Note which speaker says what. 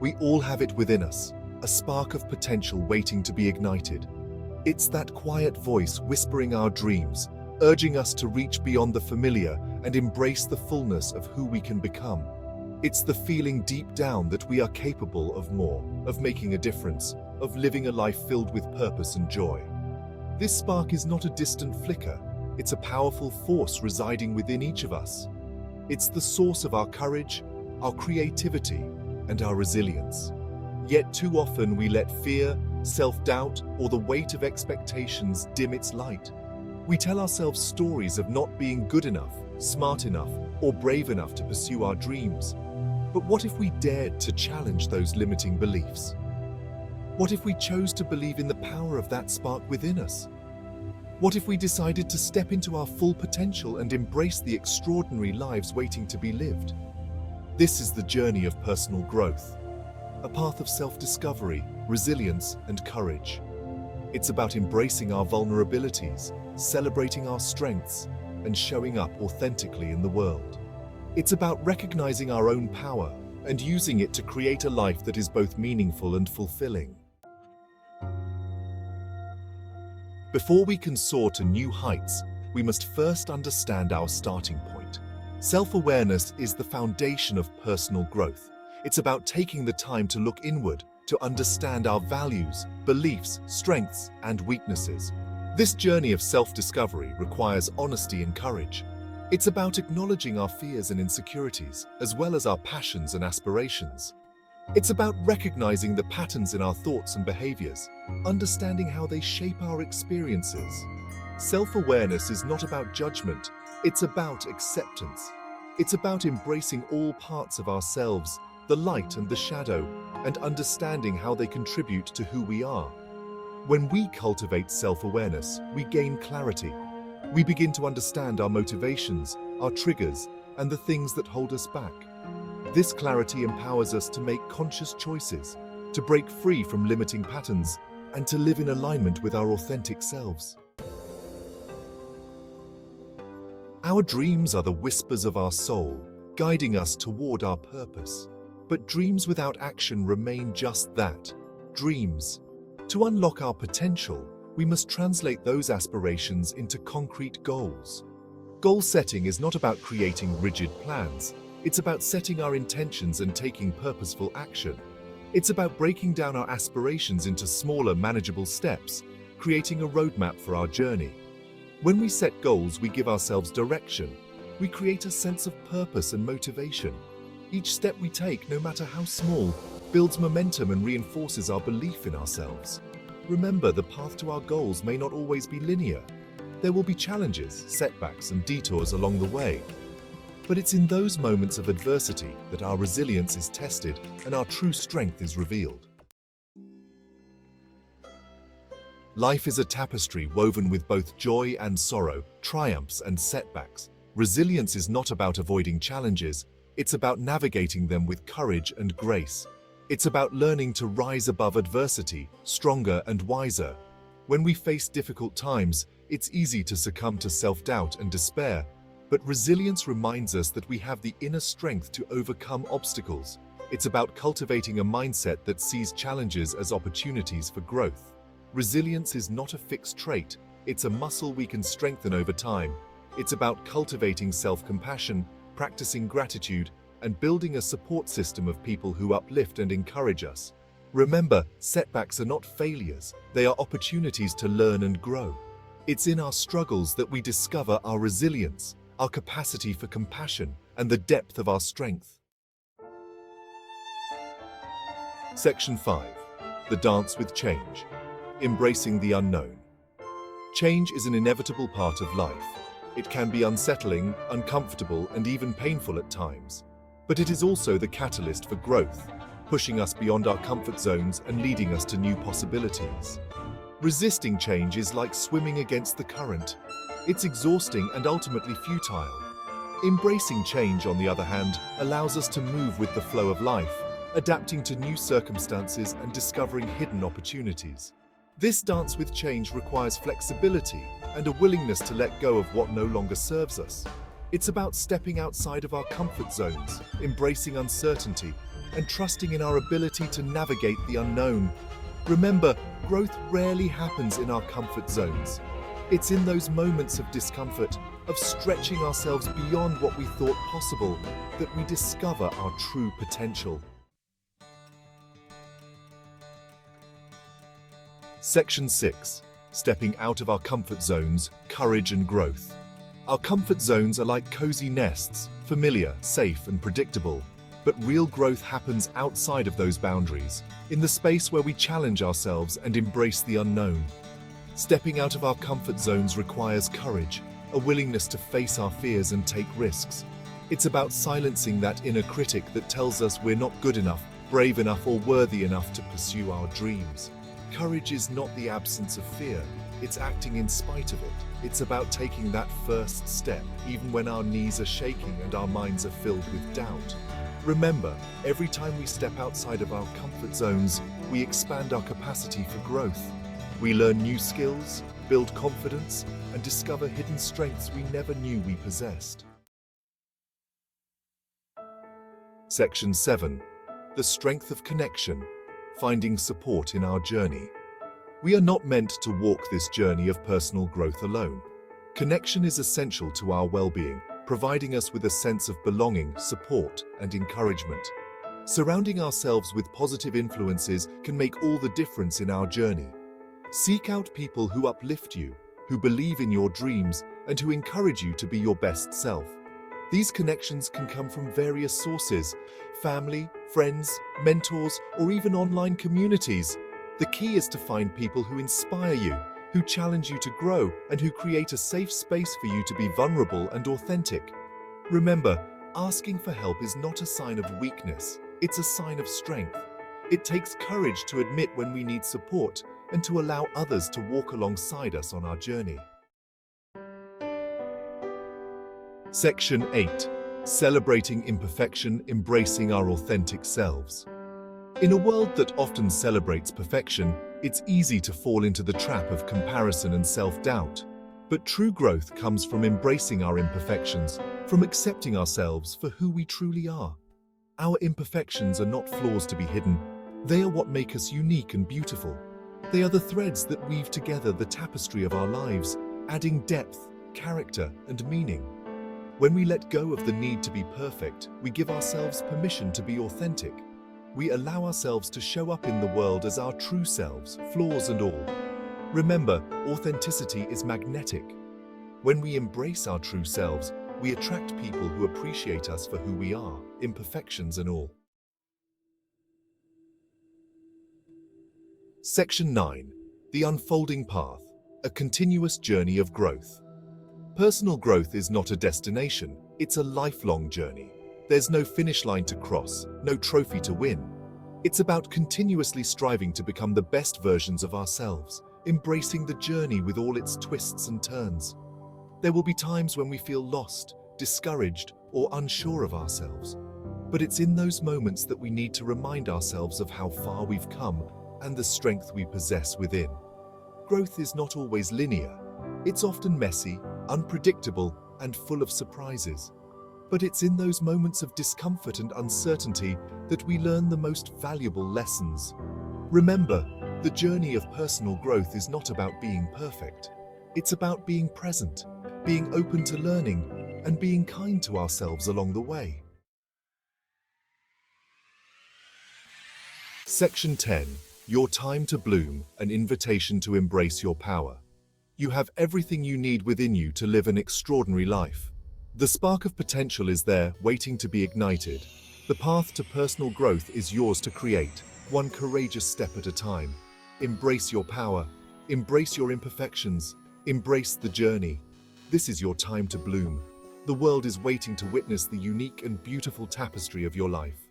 Speaker 1: We all have it within us, a spark of potential waiting to be ignited. It's that quiet voice whispering our dreams, urging us to reach beyond the familiar and embrace the fullness of who we can become. It's the feeling deep down that we are capable of more, of making a difference, of living a life filled with purpose and joy. This spark is not a distant flicker, it's a powerful force residing within each of us. It's the source of our courage, our creativity, and our resilience. Yet too often we let fear, self-doubt, or the weight of expectations dim its light. We tell ourselves stories of not being good enough, smart enough, or brave enough to pursue our dreams. But what if we dared to challenge those limiting beliefs? What if we chose to believe in the power of that spark within us? What if we decided to step into our full potential and embrace the extraordinary lives waiting to be lived? This is the journey of personal growth, a path of self-discovery, resilience, and courage. It's about embracing our vulnerabilities, celebrating our strengths, and showing up authentically in the world. It's about recognizing our own power and using it to create a life that is both meaningful and fulfilling. Before we can soar to new heights, we must first understand our starting point. Self-awareness is the foundation of personal growth. It's about taking the time to look inward, to understand our values, beliefs, strengths, and weaknesses. This journey of self-discovery requires honesty and courage. It's about acknowledging our fears and insecurities, as well as our passions and aspirations. It's about recognizing the patterns in our thoughts and behaviors, understanding how they shape our experiences. Self-awareness is not about judgment, it's about acceptance. It's about embracing all parts of ourselves, the light and the shadow, and understanding how they contribute to who we are. When we cultivate self-awareness, we gain clarity. We begin to understand our motivations, our triggers, and the things that hold us back. This clarity empowers us to make conscious choices, to break free from limiting patterns, and to live in alignment with our authentic selves. Our dreams are the whispers of our soul, guiding us toward our purpose. But dreams without action remain just that, dreams. To unlock our potential, we must translate those aspirations into concrete goals. Goal setting is not about creating rigid plans. It's about setting our intentions and taking purposeful action. It's about breaking down our aspirations into smaller, manageable steps, creating a roadmap for our journey. When we set goals, we give ourselves direction. We create a sense of purpose and motivation. Each step we take, no matter how small, builds momentum and reinforces our belief in ourselves. Remember, the path to our goals may not always be linear. There will be challenges, setbacks, and detours along the way. But it's in those moments of adversity that our resilience is tested and our true strength is revealed. Life is a tapestry woven with both joy and sorrow, triumphs and setbacks. Resilience is not about avoiding challenges, it's about navigating them with courage and grace. It's about learning to rise above adversity, stronger and wiser. When we face difficult times, it's easy to succumb to self-doubt and despair. But resilience reminds us that we have the inner strength to overcome obstacles. It's about cultivating a mindset that sees challenges as opportunities for growth. Resilience is not a fixed trait, it's a muscle we can strengthen over time. It's about cultivating self-compassion, practicing gratitude, and building a support system of people who uplift and encourage us. Remember, setbacks are not failures, they are opportunities to learn and grow. It's in our struggles that we discover our resilience, our capacity for compassion, and the depth of our strength. Section 5. The Dance with Change. Embracing the unknown. Change is an inevitable part of life. It can be unsettling, uncomfortable, and even painful at times. But it is also the catalyst for growth, pushing us beyond our comfort zones and leading us to new possibilities. Resisting change is like swimming against the current. It's exhausting and ultimately futile. Embracing change, on the other hand, allows us to move with the flow of life, adapting to new circumstances and discovering hidden opportunities. This dance with change requires flexibility and a willingness to let go of what no longer serves us. It's about stepping outside of our comfort zones, embracing uncertainty, and trusting in our ability to navigate the unknown. Remember, growth rarely happens in our comfort zones. It's in those moments of discomfort, of stretching ourselves beyond what we thought possible, that we discover our true potential. Section 6. Stepping out of our comfort zones, courage and growth. Our comfort zones are like cozy nests, familiar, safe and predictable. But real growth happens outside of those boundaries, in the space where we challenge ourselves and embrace the unknown. Stepping out of our comfort zones requires courage, a willingness to face our fears and take risks. It's about silencing that inner critic that tells us we're not good enough, brave enough, or worthy enough to pursue our dreams. Courage is not the absence of fear, it's acting in spite of it. It's about taking that first step, even when our knees are shaking and our minds are filled with doubt. Remember, every time we step outside of our comfort zones, we expand our capacity for growth. We learn new skills, build confidence, and discover hidden strengths we never knew we possessed. Section 7. The strength of connection, finding support in our journey. We are not meant to walk this journey of personal growth alone. Connection is essential to our well-being, providing us with a sense of belonging, support, and encouragement. Surrounding ourselves with positive influences can make all the difference in our journey. Seek out people who uplift you, who believe in your dreams, and who encourage you to be your best self. These connections can come from various sources: family, friends, mentors, or even online communities. The key is to find people who inspire you, who challenge you to grow, and who create a safe space for you to be vulnerable and authentic. Remember, asking for help is not a sign of weakness, it's a sign of strength. It takes courage to admit when we need support and to allow others to walk alongside us on our journey. Section 8. Celebrating imperfection, embracing our authentic selves. In a world that often celebrates perfection, it's easy to fall into the trap of comparison and self-doubt. But true growth comes from embracing our imperfections, from accepting ourselves for who we truly are. Our imperfections are not flaws to be hidden. They are what make us unique and beautiful. They are the threads that weave together the tapestry of our lives, adding depth, character, and meaning. When we let go of the need to be perfect, we give ourselves permission to be authentic. We allow ourselves to show up in the world as our true selves, flaws and all. Remember, authenticity is magnetic. When we embrace our true selves, we attract people who appreciate us for who we are, imperfections and all. Section 9. The unfolding path, a continuous journey of growth. Personal growth is not a destination, it's a lifelong journey. There's no finish line to cross, no trophy to win. It's about continuously striving to become the best versions of ourselves, embracing the journey with all its twists and turns. There will be times when we feel lost, discouraged, or unsure of ourselves. But it's in those moments that we need to remind ourselves of how far we've come and the strength we possess within. Growth is not always linear. It's often messy, unpredictable, and full of surprises. But it's in those moments of discomfort and uncertainty that we learn the most valuable lessons. Remember, the journey of personal growth is not about being perfect. It's about being present, being open to learning, and being kind to ourselves along the way. Section 10. Your time to bloom, an invitation to embrace your power. You have everything you need within you to live an extraordinary life. The spark of potential is there, waiting to be ignited. The path to personal growth is yours to create, one courageous step at a time. Embrace your power, embrace your imperfections, embrace the journey. This is your time to bloom. The world is waiting to witness the unique and beautiful tapestry of your life.